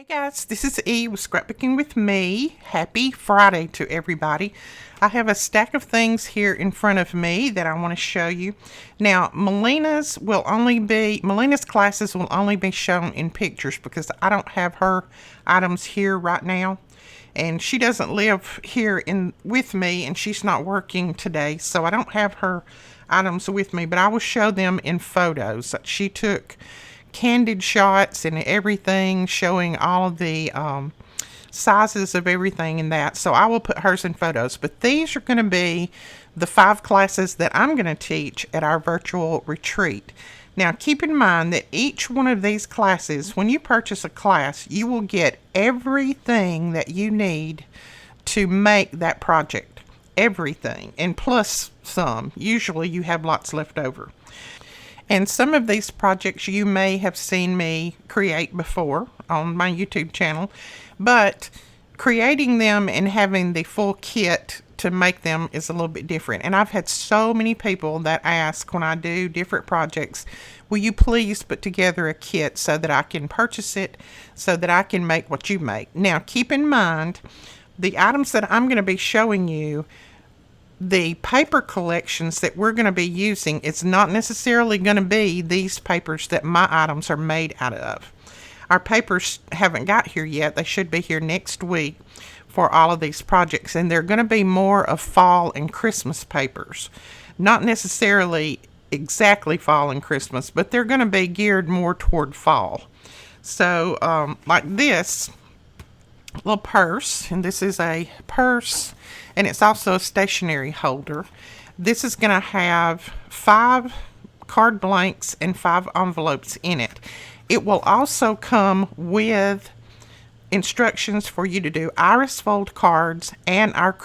Hey guys, this is E with Scrapbooking with me. Happy Friday to everybody. I have a stack of things here in front of me that I want to show you. Now, Melina's classes will only be shown in pictures because I don't have her items here right now. And she doesn't live here with me, and she's not working today, so I don't have her items with me, but I will show them in photos. She took candid shots and everything, showing all of the sizes of everything in that. So I will put hers in photos. But these are going to be the 5 classes that I'm going to teach at our virtual retreat. Now keep in mind that each one of these classes, when you purchase a class, you will get everything that you need to make that project. Everything. And plus some. Usually you have lots left over. And some of these projects you may have seen me create before on my YouTube channel, but creating them and having the full kit to make them is a little bit different. And I've had so many people that ask when I do different projects, will you please put together a kit so that I can purchase it, so that I can make what you make. Now keep in mind, the items that I'm going to be showing you, the paper collections that we're going to be using, it's not necessarily going to be these papers that my items are made out of. Our papers haven't got here yet. They should be here next week for all of these projects, and they're going to be more of fall and Christmas papers. Not necessarily exactly fall and Christmas, but they're going to be geared more toward fall. So like this little purse, and this is a purse, and it's also a stationery holder. This is going to have 5 card blanks and 5 envelopes in it. It will also come with instructions for you to do iris fold cards and our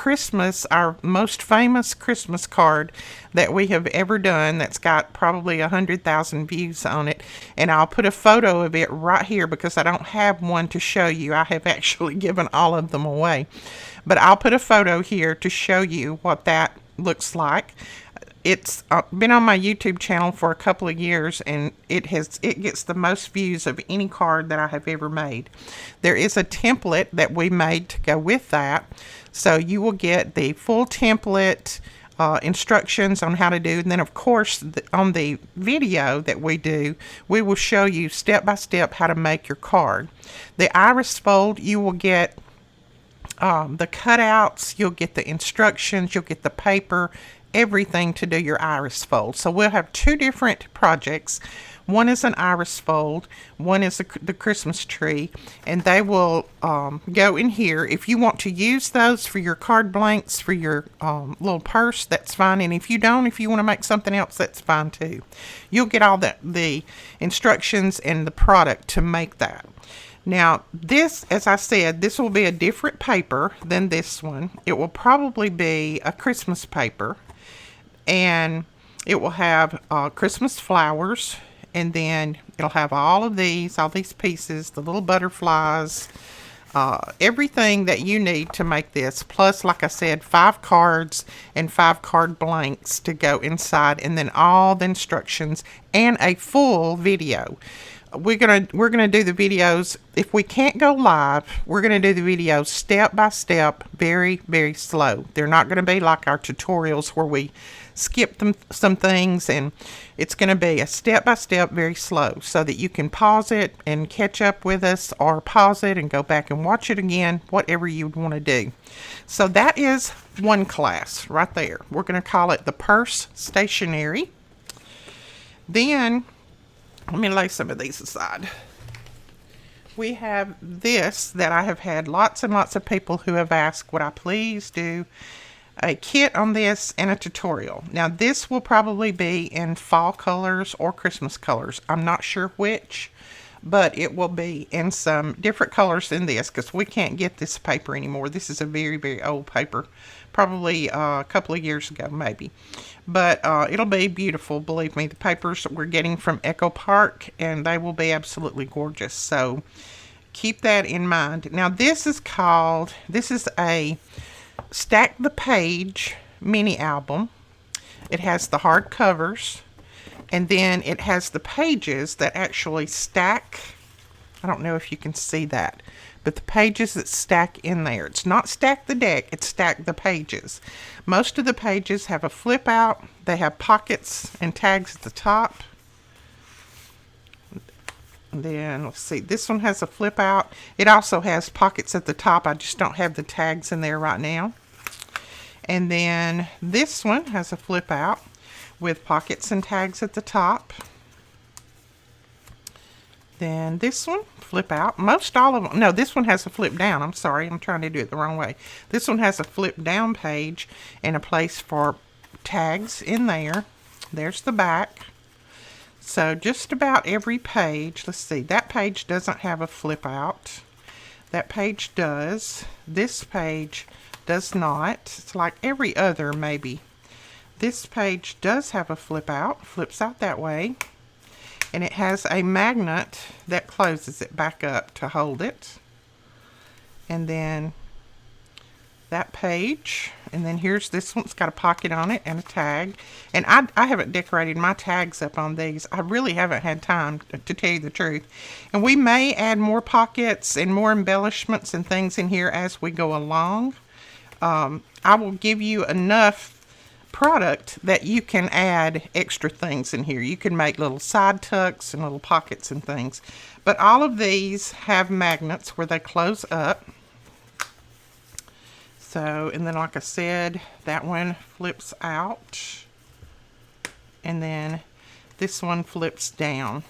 most famous Christmas card that we have ever done, that's got probably 100,000 views on it. And I'll put a photo of it right here because I don't have one to show you. I have actually given all of them away, but I'll put a photo here to show you what that looks like. It's been on my YouTube channel for a couple of years, and it gets the most views of any card that I have ever made. There is a template that we made to go with that, so you will get the full template, instructions on how to do, and then of course on the video that we do, we will show you step by step how to make your card. The iris fold, you will get the cutouts, you'll get the instructions, you'll get the paper, everything to do your iris fold. So we'll have 2 different projects. One is an iris fold, one is the Christmas tree, and they will go in here. If you want to use those for your card blanks for your little purse, that's fine. And if you want to make something else, that's fine too. You'll get all the instructions and the product to make that. Now this, as I said, this will be a different paper than this one. It will probably be a Christmas paper, and it will have Christmas flowers, and then it'll have all these pieces, the little butterflies, everything that you need to make this, plus, like I said, 5 cards and 5 card blanks to go inside, and then all the instructions and a full video. We're gonna do the videos. If we can't go live, we're gonna do the videos step by step, very, very slow. They're not gonna be like our tutorials where we skip some things, and it's gonna be a step by step, very slow, so that you can pause it and catch up with us, or pause it and go back and watch it again, whatever you'd want to do. So that is one class right there. We're gonna call it the purse stationery. Then let me lay some of these aside. We have this that I have had lots and lots of people who have asked, would I please do a kit on this and a tutorial. Now this will probably be in fall colors or Christmas colors. I'm not sure which, but it will be in some different colors than this because we can't get this paper anymore. This is a very, very old paper, probably a couple of years ago maybe. But it'll be beautiful, believe me. The papers we're getting from Echo Park, and they will be absolutely gorgeous. So keep that in mind. Now this is a Stack the Page mini album. It has the hard covers, and then it has the pages that actually stack I don't know if you can see that, but the pages that stack in there. It's not stack the deck, it's stack the pages. Most of the pages have a flip out. They have pockets and tags at the top. And then, let's see, this one has a flip out. It also has pockets at the top. I just don't have the tags in there right now. And then this one has a flip out with pockets and tags at the top. Then this one, flip out. Most all of them, no, this one has a flip down. I'm sorry, I'm trying to do it the wrong way. This one has a flip down page and a place for tags in there. There's the back. So just about every page, let's see, that page doesn't have a flip out. That page does. This page does not. It's like every other maybe. This page does have a flip out, flips out that way. And it has a magnet that closes it back up to hold it. And then that page, and then here's this one. It's got a pocket on it and a tag. And I haven't decorated my tags up on these. I really haven't had time to tell you the truth. And we may add more pockets and more embellishments and things in here as we go along. I will give you enough product that you can add extra things in here. You can make little side tucks and little pockets and things. But all of these have magnets where they close up. So, and then like I said, that one flips out. And then this one flips down.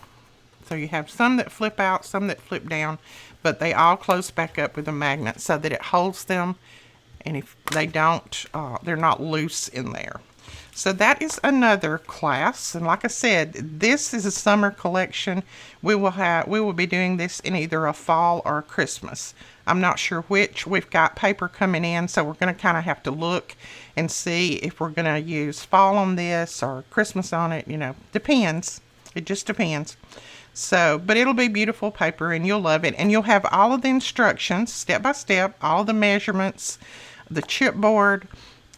So you have some that flip out, some that flip down, but they all close back up with a magnet so that it holds them. And if they don't, they're not loose in there. So that is another class. And like I said, this is a summer collection. We will be doing this in either a fall or a Christmas. I'm not sure which. We've got paper coming in, so we're going to kind of have to look and see if we're going to use fall on this or Christmas on it. You know, depends. It just depends. So, but it'll be beautiful paper and you'll love it. And you'll have all of the instructions, step by step, all the measurements, the chipboard,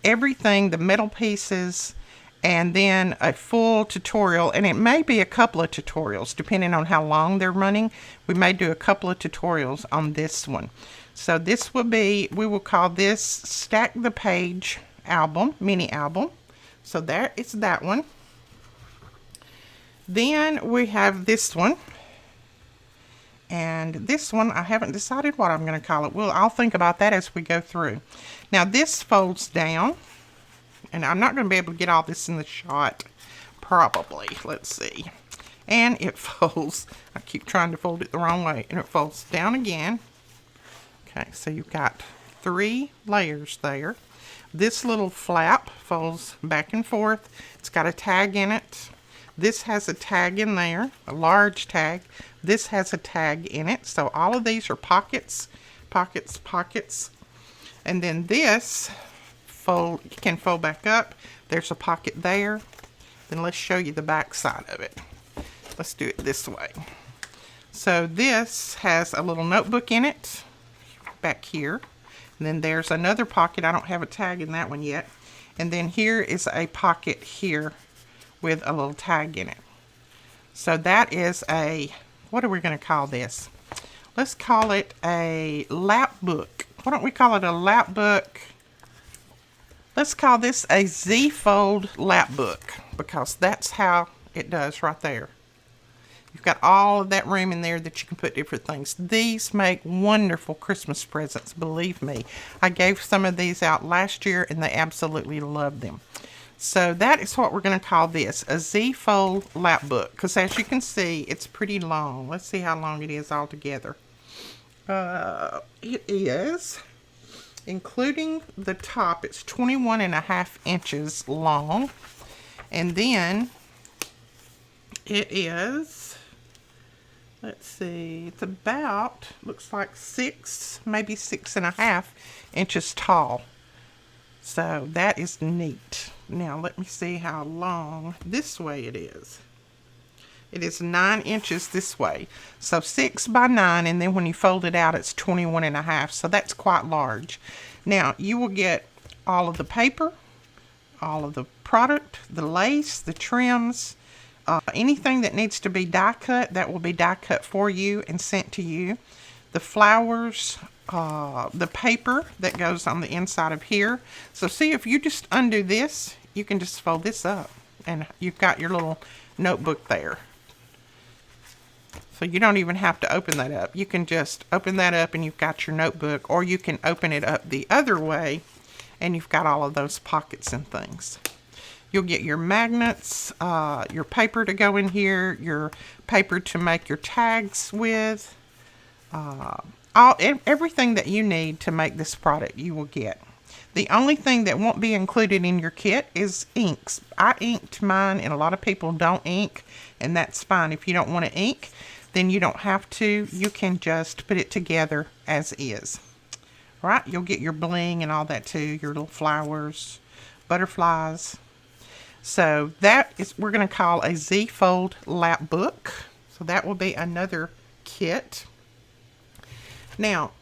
everything, the metal pieces, and then a full tutorial. And it may be a couple of tutorials depending on how long they're running. We may do a couple of tutorials on this one. So this will be, we will call this Stack the Page album, mini album. So there is that one. Then we have this one. And this one, I haven't decided what I'm going to call it. Well, I'll think about that as we go through. Now, this folds down. And I'm not going to be able to get all this in the shot. Probably. Let's see. And it folds. I keep trying to fold it the wrong way. And it folds down again. Okay, so you've got 3 layers there. This little flap folds back and forth. It's got a tag in it. This has a tag in there, a large tag. This has a tag in it. So all of these are pockets, pockets, pockets. And then this can fold back up. There's a pocket there. Then let's show you the back side of it. Let's do it this way. So this has a little notebook in it back here. And then there's another pocket. I don't have a tag in that one yet. And then here is a pocket here with a little tag in it. So that is a, what are we going to call this? Let's call it a lap book. Why don't we call it a lap book? Let's call this a Z-fold lap book because that's how it does right there. You've got all of that room in there that you can put different things. These make wonderful Christmas presents, believe me. I gave some of these out last year and they absolutely loved them. So that is what we're going to call this, a Z-fold lap book. Because as you can see, it's pretty long. Let's see how long it is altogether. It is, including the top, it's 21.5 inches long. And then it is, let's see, it's about, looks like 6, maybe 6.5 inches tall. So that is neat. Now let me see how long this way it is. It is 9 inches this way. So 6 by 9, and then when you fold it out, it's 21.5. So that's quite large. Now you will get all of the paper, all of the product, the lace, the trims, Anything that needs to be die cut, that will be die cut for you and sent to you. The flowers, the paper that goes on the inside of here. So see, if you just undo this, you can just fold this up and you've got your little notebook there. So you don't even have to open that up. You can just open that up and you've got your notebook, or you can open it up the other way and you've got all of those pockets and things. You'll get your magnets, your paper to go in here, your paper to make your tags with, everything that you need to make this product you will get. The only thing that won't be included in your kit is inks. I inked mine and a lot of people don't ink, and that's fine. If you don't want to ink, then you don't have to. You can just put it together as is. Right? You'll get your bling and all that too, your little flowers, butterflies. So that is, we're going to call a Z-fold lap book. So that will be another kit. Now,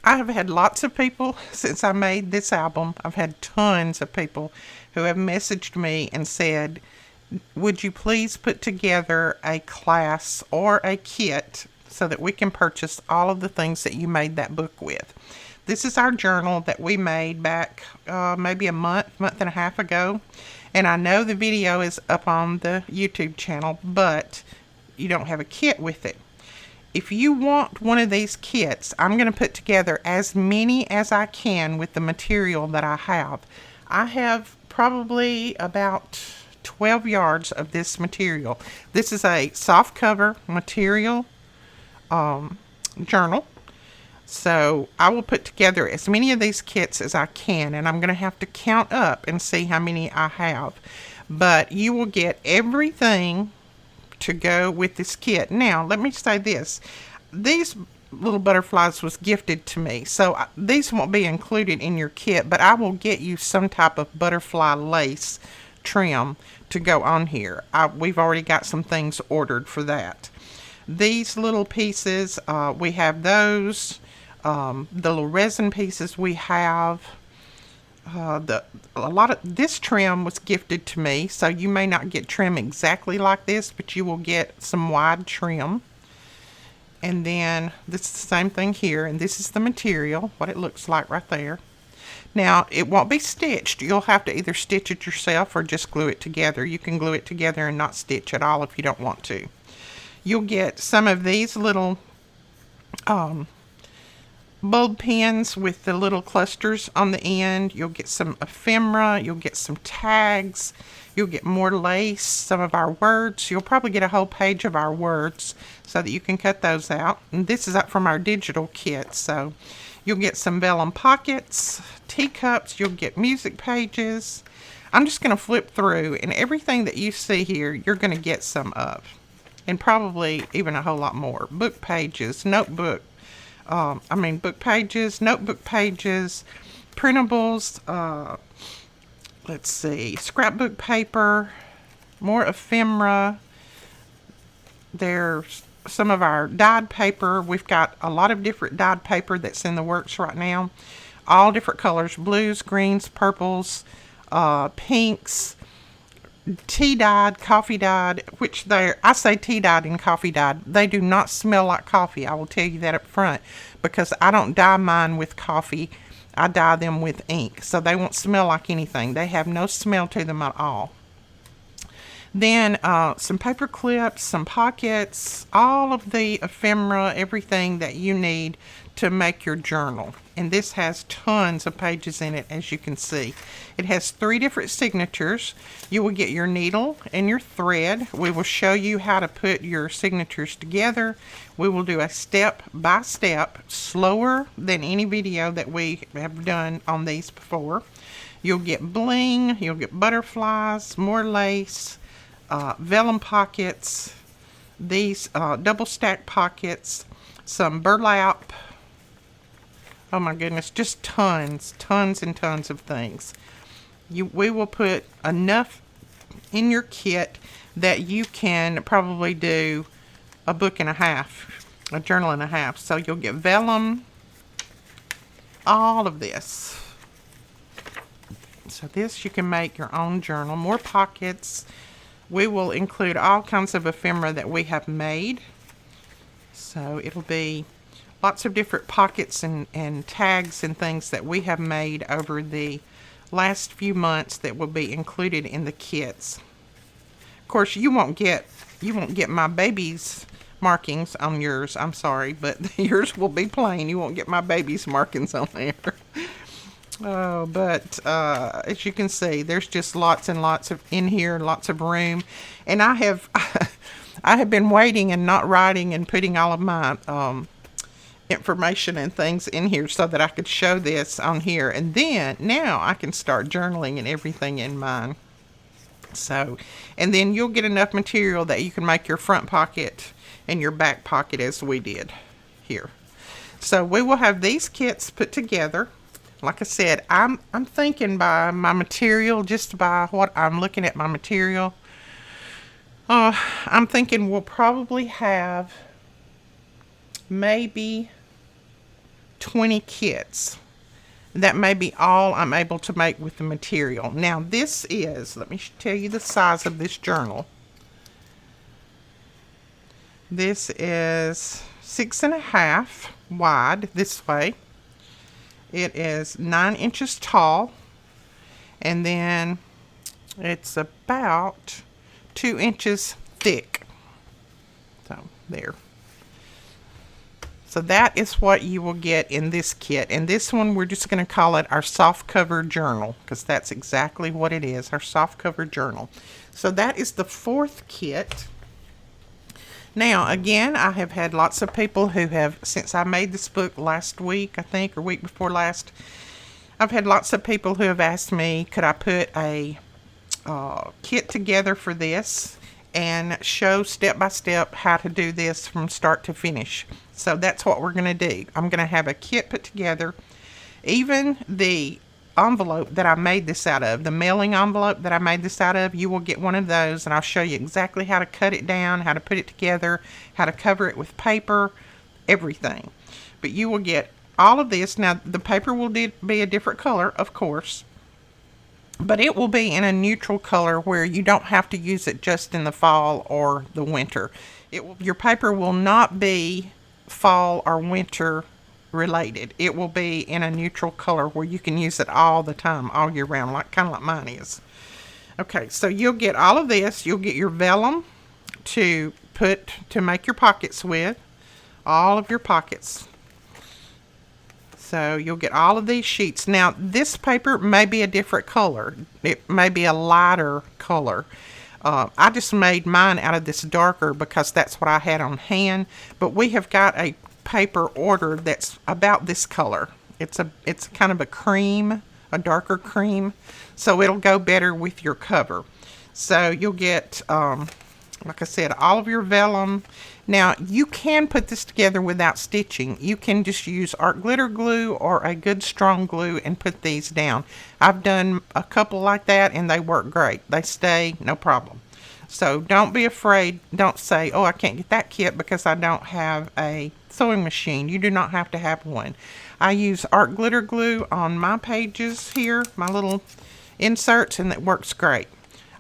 I have had lots of people since I made this album. I've had tons of people who have messaged me and said, would you please put together a class or a kit so that we can purchase all of the things that you made that book with. This is our journal that we made back maybe a month and a half ago. And I know the video is up on the YouTube channel, but you don't have a kit with it. If you want one of these kits, I'm going to put together as many as I can with the material that I have. I have probably about 12 yards of this material. This is a soft cover material journal. So I will put together as many of these kits as I can, and I'm going to have to count up and see how many I have. But you will get everything to go with this kit. Now, let me say this. These little butterflies was gifted to me, so these won't be included in your kit, but I will get you some type of butterfly lace trim to go on here. We've already got some things ordered for that. These little pieces, we have those. The little resin pieces we have. A lot of this trim was gifted to me, so you may not get trim exactly like this, but you will get some wide trim. And then this is the same thing here, and this is the material, what it looks like right there. Now, it won't be stitched. You'll have to either stitch it yourself or just glue it together. You can glue it together and not stitch at all if you don't want to. You'll get some of these little bulb pins with the little clusters on the end. You'll get some ephemera. You'll get some tags. You'll get more lace, some of our words. You'll probably get a whole page of our words so that you can cut those out. And this is up from our digital kit. So you'll get some vellum pockets, teacups. You'll get music pages. I'm just going to flip through, and everything that you see here, you're going to get some of. And probably even a whole lot more. Book pages, book pages, notebook pages, printables, let's see, scrapbook paper, more ephemera. There's some of our dyed paper. We've got a lot of different dyed paper that's in the works right now. All different colors, blues, greens, purples, pinks, tea dyed, coffee dyed, which I say tea dyed and coffee dyed. They do not smell like coffee. I will tell you that up front, because I don't dye mine with coffee. I dye them with ink, so they won't smell like anything. They have no smell to them at all. Then some paper clips, some pockets, all of the ephemera, everything that you need to make your journal. And this has tons of pages in it, as you can see. It has 3 different signatures. You will get your needle and your thread. We will show you how to put your signatures together. We will do a step by step, slower than any video that we have done on these before. You'll get bling, you'll get butterflies, more lace, vellum pockets, these double stack pockets, some burlap. Oh my goodness, just tons and tons of things. We will put enough in your kit that you can probably do a book and a half, a journal and a half. So you'll get vellum, all of this. So this, you can make your own journal, more pockets, we will include all kinds of ephemera that we have made. So it'll be lots of different pockets and tags and things that we have made over the last few months that will be included in the kits. Of course, you won't get my baby's markings on yours. I'm sorry, but yours will be plain. You won't get my baby's markings on there. Oh, but as you can see, there's just lots and lots of in here, lots of room, and I have I have been waiting and not writing and putting all of my information and things in here so that I could show this on here, and then now I can start journaling and everything in mine. So, and then you'll get enough material that you can make your front pocket and your back pocket as we did here. So we will have these kits put together. Like I said, I'm thinking by my material, just by what I'm looking at my material, I'm thinking we'll probably have maybe 20 kits. That may be all I'm able to make with the material. Now this is, let me tell you the size of this journal. This is 6.5 wide this way. It is 9 inches tall, and then it's about 2 inches thick. So there. So that is what you will get in this kit. And this one, we're just going to call it our soft cover journal, because that's exactly what it is, our soft cover journal. So that is the 4th kit. Now, again, I have had lots of people who have, since I made this book last week, I think, or week before last, I've had lots of people who have asked me, could I put a kit together for this and show step by step how to do this from start to finish. So that's what we're going to do. I'm going to have a kit put together. Even the envelope that I made this out of, the mailing envelope that I made this out of, you will get one of those, and I'll show you exactly how to cut it down, how to put it together, how to cover it with paper, everything. But you will get all of this. Now the paper will be a different color, of course, but it will be in a neutral color where you don't have to use it just in the fall or the winter. Your paper will not be fall or winter related. It will be in a neutral color where you can use it all the time, all year round, kind of like mine is. Okay, so you'll get all of this. You'll get your vellum to make your pockets with, all of your pockets. So you'll get all of these sheets. Now this paper may be a different color. It may be a lighter color. I just made mine out of this darker because that's what I had on hand, but we have got a paper order that's about this color. It's kind of a cream, a darker cream, so it'll go better with your cover. So you'll get, like I said, all of your vellum. Now you can put this together without stitching. You can just use art glitter glue or a good strong glue and put these down. I've done a couple like that and they work great. They stay, no problem. So don't be afraid. Don't say, oh, I can't get that kit because I don't have a sewing machine. You do not have to have one. I use art glitter glue on my pages here, my little inserts, and it works great.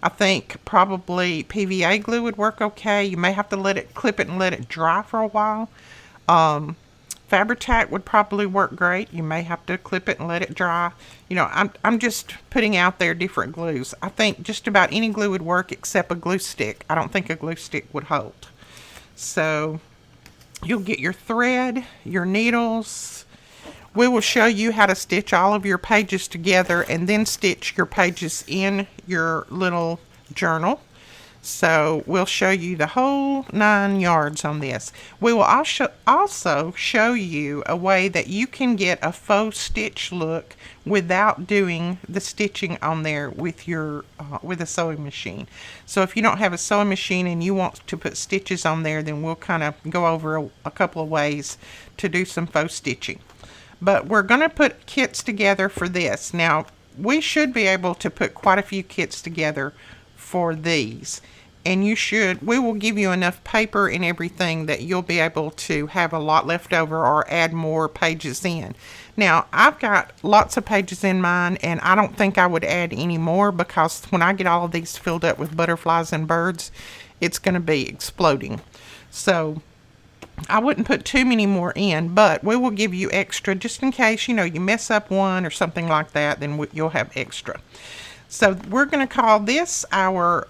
I think probably PVA glue would work okay. You may have to clip it and let it dry for a while. Fabri-Tac would probably work great. You may have to clip it and let it dry. You know, I'm just putting out there different glues. I think just about any glue would work except a glue stick. I don't think a glue stick would hold. So you'll get your thread, your needles. We will show you how to stitch all of your pages together and then stitch your pages in your little journal. So we'll show you the whole 9 yards on this. We will also show you a way that you can get a faux stitch look without doing the stitching on there with your with a sewing machine. So if you don't have a sewing machine and you want to put stitches on there, then we'll kind of go over a couple of ways to do some faux stitching. But we're going to put kits together for this. Now we should be able to put quite a few kits together for these. and we will give you enough paper and everything that you'll be able to have a lot left over or add more pages in. Now, I've got lots of pages in mine, and I don't think I would add any more, because when I get all of these filled up with butterflies and birds, it's going to be exploding. So I wouldn't put too many more in, but we will give you extra just in case, you mess up one or something like that, then you'll have extra. So we're going to call this our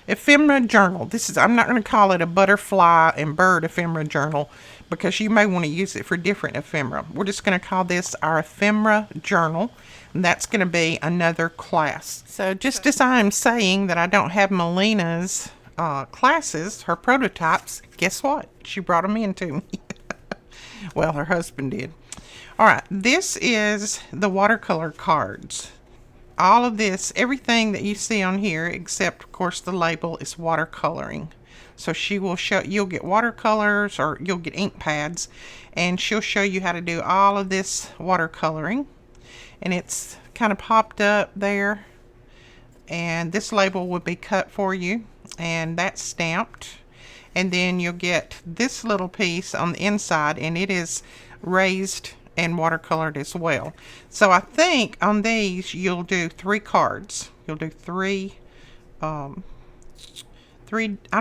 ephemera journal. I'm not going to call it a butterfly and bird ephemera journal, because you may want to use it for different ephemera. We're just going to call this our ephemera journal, and that's going to be another class. So just as I'm saying that I don't have Melina's classes, her prototypes, guess what? She brought them in to me. Well, her husband did. All right, this is the watercolor cards. All of this, everything that you see on here, except of course the label, is watercoloring. So she will show, you'll get watercolors or you'll get ink pads, and she'll show you how to do all of this watercoloring. And it's kind of popped up there, and this label will be cut for you, and that's stamped. And then you'll get this little piece on the inside, and it is raised and watercolored as well. So I think on these you'll do 3 cards. You'll do three, I'm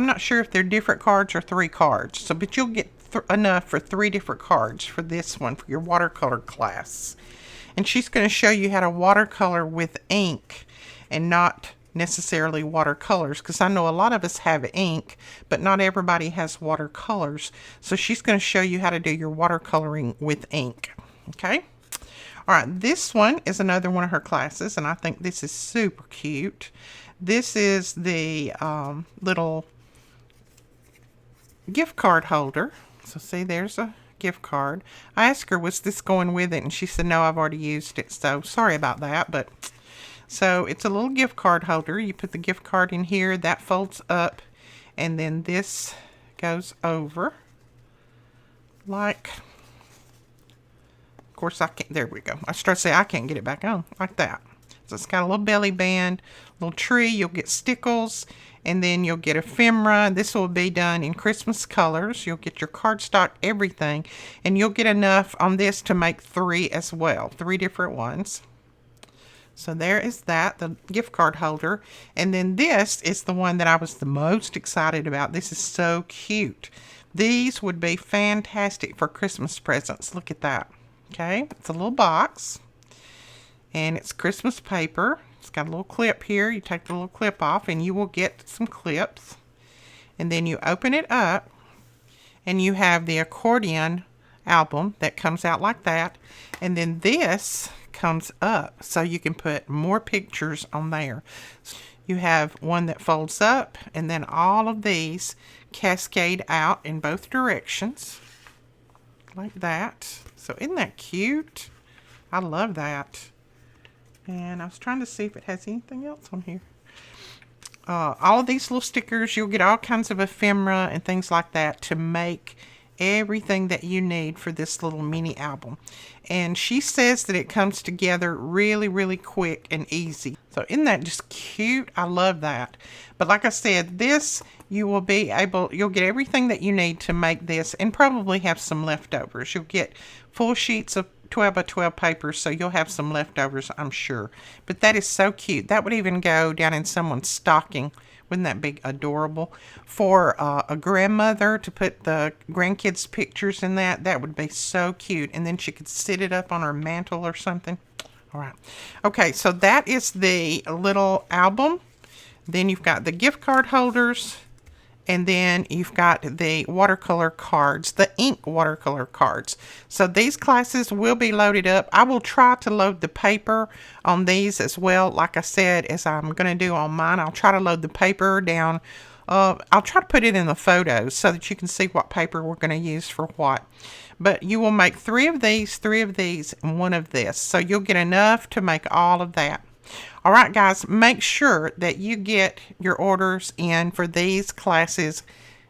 not sure if they're different cards or 3 cards. So, but you'll get enough for 3 different cards for this one, for your watercolor class. And she's going to show you how to watercolor with ink and not necessarily watercolors, because I know a lot of us have ink, but not everybody has watercolors. So she's going to show you how to do your watercoloring with ink. Okay. All right. This one is another one of her classes, and I think this is super cute. This is the little gift card holder. So see, there's a gift card. I asked her, was this going with it? And she said, no, I've already used it. So sorry about that. But so it's a little gift card holder. You put the gift card in here, that folds up, and then this goes over like, of course I can't, there we go. I started to say I can't get it back on like that. So it's got a little belly band, little tree, you'll get stickles, and then you'll get ephemera. This will be done in Christmas colors. You'll get your cardstock, everything, and you'll get enough on this to make 3 as well, 3 different ones. So there is that, the gift card holder. And then this is the one that I was the most excited about. This is so cute. These would be fantastic for Christmas presents. Look at that. Okay, it's a little box, and it's Christmas paper. It's got a little clip here. You take the little clip off, and you will get some clips. And then you open it up, and you have the accordion album that comes out like that. And then this comes up, so you can put more pictures on there. You have one that folds up, and then all of these cascade out in both directions like that. So isn't that cute? I love that. And I was trying to see if it has anything else on here. All of these little stickers, you'll get all kinds of ephemera and things like that to make everything that you need for this little mini album. And she says that it comes together really, really quick and easy. So isn't that just cute? I love that. But like I said, this, you'll get everything that you need to make this, and probably have some leftovers. You'll get full sheets of 12 by 12 paper, so you'll have some leftovers, I'm sure. But that is so cute. That would even go down in someone's stocking. Wouldn't that be adorable? For a grandmother to put the grandkids' pictures in that, that would be so cute. And then she could sit it up on her mantle or something. All right. Okay, so that is the little album. Then you've got the gift card holders. And then you've got the watercolor cards, the ink watercolor cards. So these classes will be loaded up. I will try to load the paper on these as well. Like I said, as I'm going to do on mine, I'll try to load the paper down. I'll try to put it in the photos so that you can see what paper we're going to use for what. But you will make 3 of these, 3 of these, and 1 of this. So you'll get enough to make all of that. All right, guys, make sure that you get your orders in for these classes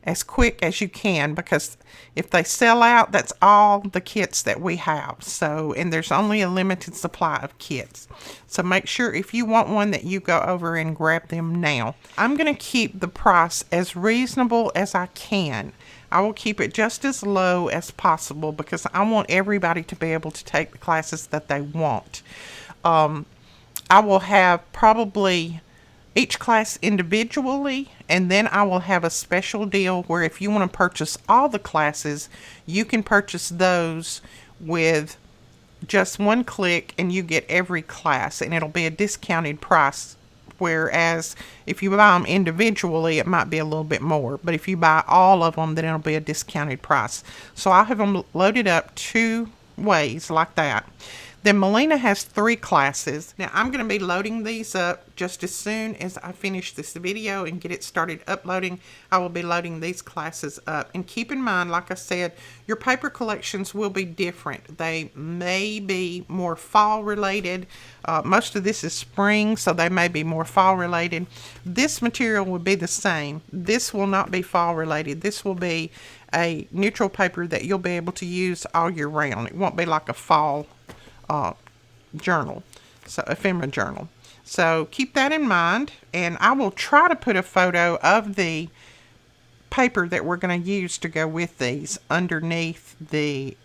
as quick as you can, because if they sell out, that's all the kits that we have. So, and there's only a limited supply of kits. So make sure if you want one that you go over and grab them now. I'm going to keep the price as reasonable as I can. I will keep it just as low as possible because I want everybody to be able to take the classes that they want. I will have probably each class individually, and then I will have a special deal where if you want to purchase all the classes, you can purchase those with just one click and you get every class, and it'll be a discounted price. Whereas if you buy them individually, it might be a little bit more. But if you buy all of them, then it'll be a discounted price. So I'll have them loaded up 2 ways like that. Then Melina has 3 classes. Now I'm going to be loading these up just as soon as I finish this video and get it started uploading. I will be loading these classes up. And keep in mind, like I said, your paper collections will be different. They may be more fall related. Most of this is spring, so they may be more fall related. This material will be the same. This will not be fall related. This will be a neutral paper that you'll be able to use all year round. It won't be like a fall journal, so ephemera journal. So keep that in mind, and I will try to put a photo of the paper that we're going to use to go with these underneath the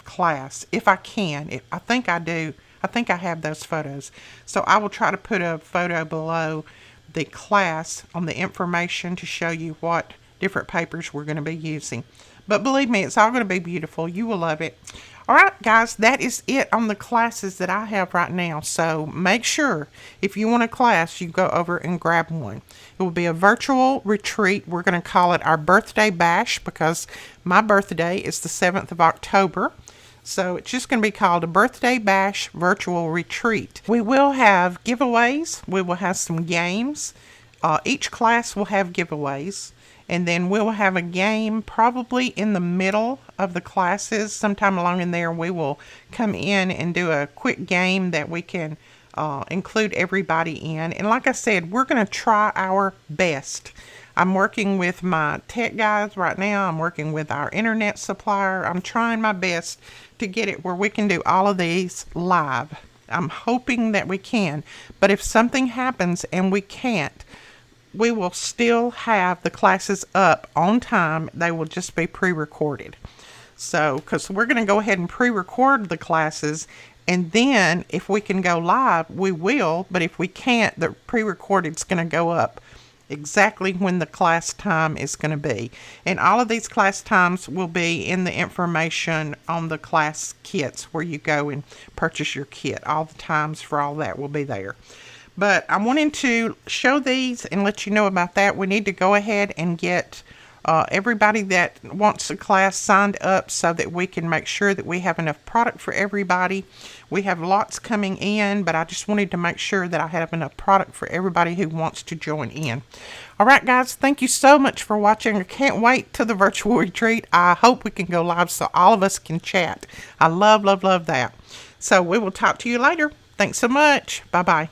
class if I can. I think I do. I think I have those photos. So I will try to put a photo below the class on the information to show you what different papers we're going to be using. But believe me, it's all going to be beautiful. You will love it. Alright guys, that is it on the classes that I have right now. So make sure if you want a class, you go over and grab one. It will be a virtual retreat. We're going to call it our birthday bash because my birthday is the 7th of October. So it's just going to be called a birthday bash virtual retreat. We will have giveaways. We will have some games. Each class will have giveaways. And then we'll have a game probably in the middle of the classes. Sometime along in there, we will come in and do a quick game that we can include everybody in. And like I said, we're going to try our best. I'm working with my tech guys right now. I'm working with our internet supplier. I'm trying my best to get it where we can do all of these live. I'm hoping that we can. But if something happens and we can't, we will still have the classes up on time. They will just be pre-recorded. So, because we're going to go ahead and pre-record the classes, and then if we can go live, we will. But if we can't, the pre-recorded is going to go up exactly when the class time is going to be. And all of these class times will be in the information on the class kits where you go and purchase your kit. All the times for all that will be there. But I'm wanting to show these and let you know about that. We need to go ahead and get everybody that wants a class signed up so that we can make sure that we have enough product for everybody. We have lots coming in, but I just wanted to make sure that I have enough product for everybody who wants to join in. All right, guys, thank you so much for watching. I can't wait to the virtual retreat. I hope we can go live so all of us can chat. I love, love, love that. So we will talk to you later. Thanks so much. Bye-bye.